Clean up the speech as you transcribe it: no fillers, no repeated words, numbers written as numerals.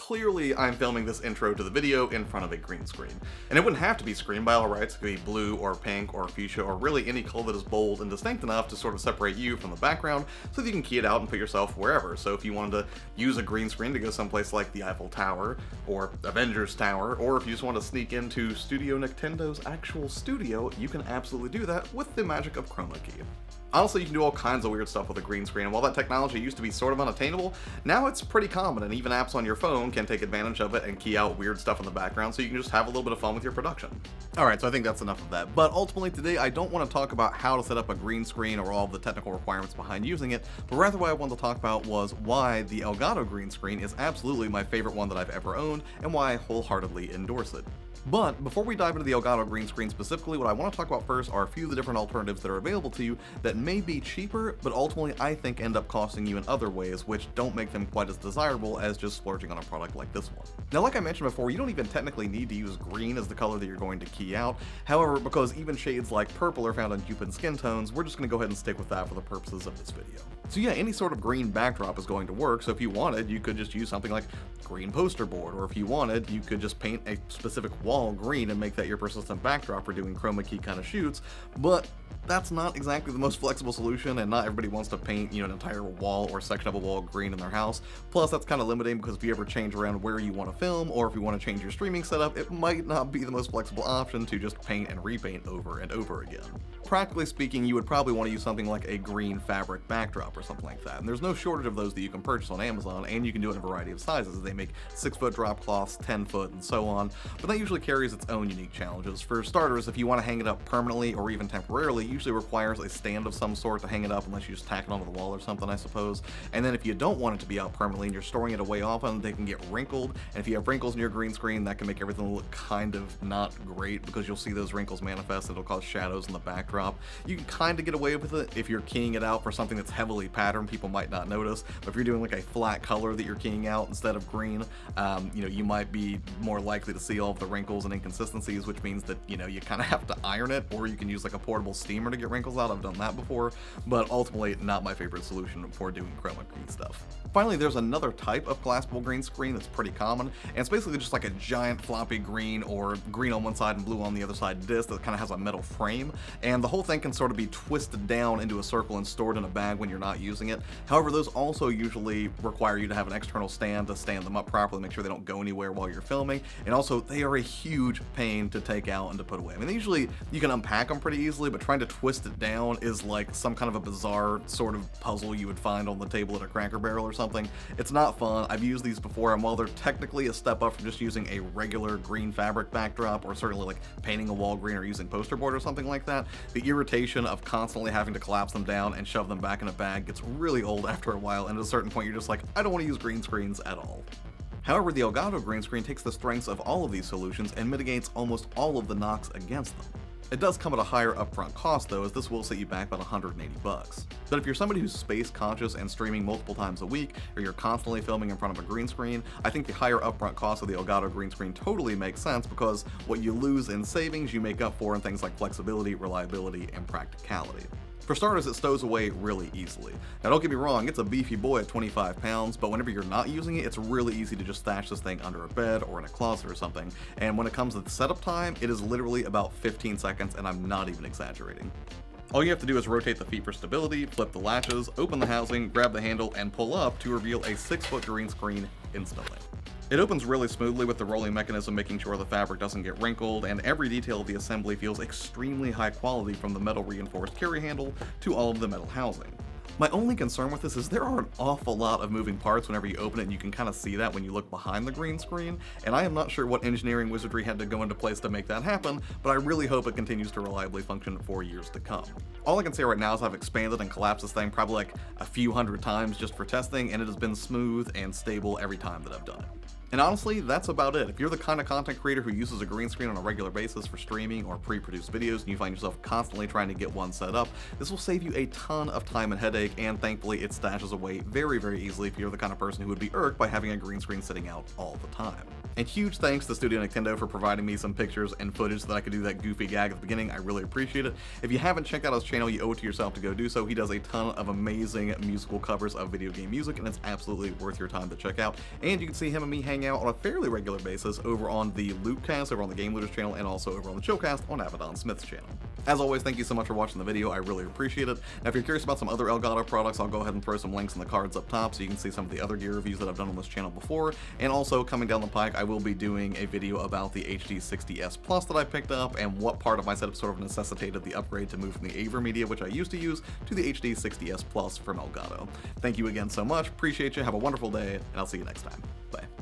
clearly I'm filming this intro to the video in front of a green screen. And it wouldn't have to be screen by all rights. It could be blue or pink or fuchsia or really any color that is bold and distinct enough to sort of separate you from the background so that you can key it out and put yourself wherever. So if you wanted to use a green screen to go someplace like the Eiffel Tower or Avengers Tower, or if you just want to sneak into Studio Nintendo's actual studio, you can absolutely do that with the magic of Chroma key. Honestly, you can do all kinds of weird stuff with a green screen, and while that technology used to be sort of unattainable, now it's pretty common, and even apps on your phone can take advantage of it and key out weird stuff in the background so you can just have a little bit of fun with your production. Alright, so I think that's enough of that, but ultimately today I don't want to talk about how to set up a green screen or all of the technical requirements behind using it, but rather what I wanted to talk about was why the Elgato Green Screen is absolutely my favorite one that I've ever owned, and why I wholeheartedly endorse it. But before we dive into the Elgato Green Screen specifically, what I want to talk about first are a few of the different alternatives that are available to you that may be cheaper, but ultimately I think end up costing you in other ways, which don't make them quite as desirable as just splurging on a product like this one. Now, like I mentioned before, you don't even technically need to use green as the color that you're going to key out. However, because even shades like purple are found on Cupid skin tones, we're just going to go ahead and stick with that for the purposes of this video. So yeah, any sort of green backdrop is going to work, so if you wanted, you could just use something like green poster board, or if you wanted, you could just paint a specific wall green and make that your persistent backdrop for doing chroma key kind of shoots, but that's not exactly the most flexible solution, and not everybody wants to paint, an entire wall or section of a wall green in their house. Plus, that's kind of limiting because if you ever change around where you want to film, or if you want to change your streaming setup, it might not be the most flexible option to just paint and repaint over and over again. Practically speaking, you would probably want to use something like a green fabric backdrop or something like that, and there's no shortage of those that you can purchase on Amazon, and you can do it in a variety of sizes. They make 6-foot drop cloths, 10-foot, and so on, but that usually carries its own unique challenges. For starters, if you want to hang it up permanently or even temporarily, it usually requires a stand of some sort to hang it up, unless you just tack it onto the wall or something, I suppose. And then if you don't want it to be out permanently and you're storing it away often, they can get wrinkled, and if you have wrinkles in your green screen, that can make everything look kind of not great because you'll see those wrinkles manifest. It'll cause shadows in the backdrop. You can kind of get away with it if you're keying it out for something that's heavily patterned. People might not notice, but if you're doing like a flat color that you're keying out instead of green, you might be more likely to see all of the wrinkles and inconsistencies, which means that you kind of have to iron it, or you can use like a portable steamer to get wrinkles out. I've done that before, but ultimately not my favorite solution for doing chroma key stuff. Finally, there's another type of collapsible green screen that's pretty common, and it's basically just like a giant floppy green or green on one side and blue on the other side disc that kind of has a metal frame, and the whole thing can sort of be twisted down into a circle and stored in a bag when you're not using it. However, those also usually require you to have an external stand to stand them up properly, make sure they don't go anywhere while you're filming, and also they are a huge pain to take out and to put away. I mean, usually you can unpack them pretty easily, but trying to twist it down is like some kind of a bizarre sort of puzzle you would find on the table at a Cracker Barrel or something. It's not fun. I've used these before, and while they're technically a step up from just using a regular green fabric backdrop, or certainly like painting a wall green or using poster board or something like that, the irritation of constantly having to collapse them down and shove them back in a bag gets really old after a while, and at a certain point you're just like, I don't want to use green screens at all. However, the Elgato Green Screen takes the strengths of all of these solutions and mitigates almost all of the knocks against them. It does come at a higher upfront cost though, as this will set you back about $180. But if you're somebody who's space conscious and streaming multiple times a week, or you're constantly filming in front of a green screen, I think the higher upfront cost of the Elgato Green Screen totally makes sense, because what you lose in savings you make up for in things like flexibility, reliability, and practicality. For starters, it stows away really easily. Now don't get me wrong, it's a beefy boy at 25 pounds, but whenever you're not using it, it's really easy to just stash this thing under a bed or in a closet or something, and when it comes to the setup time, it is literally about 15 seconds, and I'm not even exaggerating. All you have to do is rotate the feet for stability, flip the latches, open the housing, grab the handle, and pull up to reveal a 6-foot green screen instantly. It opens really smoothly with the rolling mechanism making sure the fabric doesn't get wrinkled, and every detail of the assembly feels extremely high quality, from the metal reinforced carry handle to all of the metal housing. My only concern with this is there are an awful lot of moving parts whenever you open it, and you can kind of see that when you look behind the green screen, and I am not sure what engineering wizardry had to go into place to make that happen, but I really hope it continues to reliably function for years to come. All I can say right now is I've expanded and collapsed this thing probably like a few hundred times just for testing, and it has been smooth and stable every time that I've done it. And honestly, that's about it. If you're the kind of content creator who uses a green screen on a regular basis for streaming or pre-produced videos, and you find yourself constantly trying to get one set up, this will save you a ton of time and headache, and thankfully it stashes away very, very easily if you're the kind of person who would be irked by having a green screen sitting out all the time. And huge thanks to Studio Nintendo for providing me some pictures and footage so that I could do that goofy gag at the beginning. I really appreciate it. If you haven't checked out his channel, you owe it to yourself to go do so. He does a ton of amazing musical covers of video game music, and it's absolutely worth your time to check out. And you can see him and me hang hang out on a fairly regular basis over on the Lootcast, over on the Game Looters channel, and also over on the Chillcast on Abaddon Smith's channel. As always, thank you so much for watching the video, I really appreciate it. Now, if you're curious about some other Elgato products, I'll go ahead and throw some links in the cards up top so you can see some of the other gear reviews that I've done on this channel before, and also coming down the pike, I will be doing a video about the HD60S Plus that I picked up, and what part of my setup sort of necessitated the upgrade to move from the AverMedia, which I used to use, to the HD60S Plus from Elgato. Thank you again so much, appreciate you, have a wonderful day, and I'll see you next time. Bye.